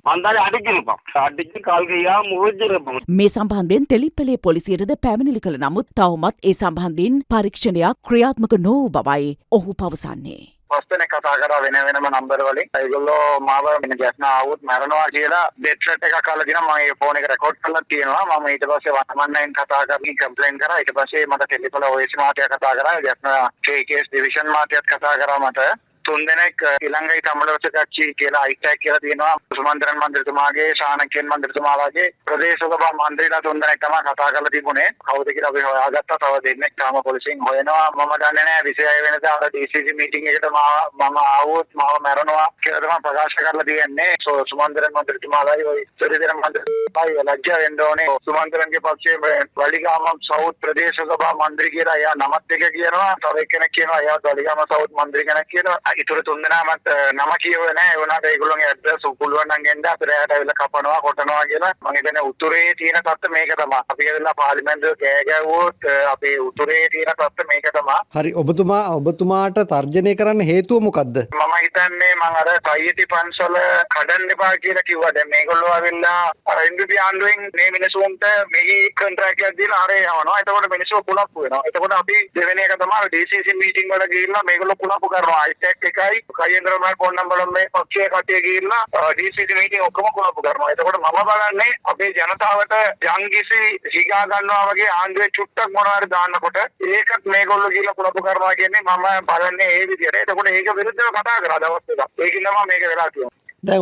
මන්දානේ අඩිගිරපම් අඩිගි කාල් ගියා මුහුජරපම් මේ සම්බන්ධයෙන් තෙලිප්පලේ පොලිසියටද පැමිණිලි කළ නමුත් තවමත් ඒ සම්බන්ධයෙන් පරීක්ෂණයක් ක්‍රියාත්මක නොවූ බවයි ඔහු පවසන්නේ. පස්තනේ කතා කරා වෙන වෙනම නම්බර වලින් ඒගොල්ලෝ මාව මෙන්න ගැස්න ආවොත් මරනවා කියලා ඩෙත් ත්‍රෙට් එකක් අල්ලලා දිනා මම මේ ෆෝන් එක රෙකෝඩ් කරලා තියෙනවා මම ඊට පස්සේ 119 කතා කරමින් කම්ප්ලේන්ට් කරා ඊට පස්සේ මට ටෙලිෆෝන OS මාතයා කතා කරා ගැස්න කේකේස් ඩිවිෂන් මාතයාත් කතා කරා මට තුන් දෙනෙක් ඊළඟයි තමලවස කච්චි කියලා අයිටැක් කියලා තියෙනවා සුමන්තරන් මන්ත්‍රීතුමාගේ ශානකයන් මන්ත්‍රීතුමා වගේ ප්‍රදේශ සභා මන්ත්‍රීලා තුන් දෙනෙක් තමයි කතා කරලා තිබුණේ කවුද කියලා අපි හොයාගත්තා තව දෙන්නෙක් තාම පොලිසියෙන් හොයනවා මම දන්නේ නැහැ 26 වෙනිදා අර DCC මීටින් එකට මම ආවොත් මාව මරනවා කියලා තමයි ප්‍රකාශ කරලා තියෙන්නේ සුමන්තරන් මන්ත්‍රීතුමාලයි ඔය සරිදරන් මන්ත්‍රීතුමායි ලැජ්ජා වෙන්න ඕනේ සුමන්තරන්ගේ පක්ෂයේ වලිගාම සවුත් ප්‍රදේශ සභා මන්ත්‍රී කියලා එයා නමත් එක කියනවා තව එක්කෙනෙක් කියනවා එයා වලිගාම සවුත් මන්ත්‍රී කෙනෙක් කියනවා ඉතුරු තුන් දෙනාමත් නම කියුවේ නැහැ ඒ වුණාට ඒගොල්ලෝගේ ඇඩ්‍රස් පුළුවන් නම් ගෙන්න අපිට එයාට ඇවිල්ලා කපනවා කොටනවා කියලා මම හිතන්නේ උතුරේ තියෙන තත්ත්වය මේක තමයි අපි ඇවිල්ලා පාර්ලිමේන්තුවේ කෑ ගැව්වොත් අපේ උතුරේ තියෙන තත්ත්වය මේක තමයි හරි ඔබතුමාට තර්ජනය කරන්න හේතුව මොකද්ද මම හිතන්නේ මම අර සයිටි පන්සල කඩන්න එපා කියලා කිව්වා දැන් මේගොල්ලෝ ඇවිල්ලා අර ඉන්දියානු ආණ්ඩුවෙන් මේ මිනිසුන්ට මෙහි කොන්ට්‍රැක්ට් එකක් දීලා අරේ යවනවා එතකොට මිනිස්සු කුලප්පු වෙනවා එතකොට අපි දෙවෙනි එක තමයි DCC මීටින් වල ගිහිල්ලා මේගොල්ලෝ කුලප්පු කරනවා අයිටැක් එකයි කයේන්ද්‍රමල් ෆෝන් නම්බර මේ පක්ෂයේ කට්ටිය ගිහිල්ලා DCC මීටින් ඔක්කොම කුලප්පු කරනවා. එතකොට මම බලන්නේ අපේ ජනතාවට යම්කිසි හිගා ගන්නවා වගේ ආණ්ඩුවේ චුට්ටක් මොනවාරි දාන්නකොට ඒකත් මේගොල්ලෝ ගිහිල්ලා කුලප්පු කරනවා කියන්නේ මම බලන්නේ ඒ විදිහට. එතකොට ඒක විරුද්ධව කතා කරා දවස් දෙකක්. ඒකින් තමයි මේක වෙලා තියෙන්නේ. දැන්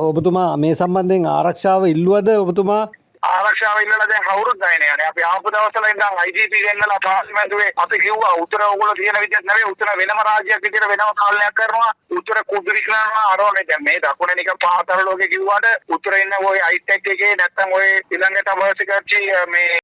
ඔබතුමා මේ සම්බන්ධයෙන් ආරක්ෂාව ඉල්ලුවද ඔබතුමා ආරක්ෂාව ඉල්ලලා දැන් කවුරුත් නැහැ නේ. අපි ආපු දවස්වල ඉඳන් IGP ගෙන්නලා පාර්ලිමේන්තුවේ අපි කිව්වා උත්තර ඕගොල්ලෝ තියෙන විදිහට නෙවෙයි උත්තර වෙනම රාජ්‍යයක් විදිහට වෙනම පාලනයක් කරනවා. උත්තර කුඩුරි කරනවා අරෝනේ දැන් මේ දකුණේ නිකන් පහතර ලෝකේ කිව්වට උත්තර ඉන්න ওই අයිටෙක් එකේ නැත්තම් ওই ඊළඟට අවශ්‍ය කරචි මේ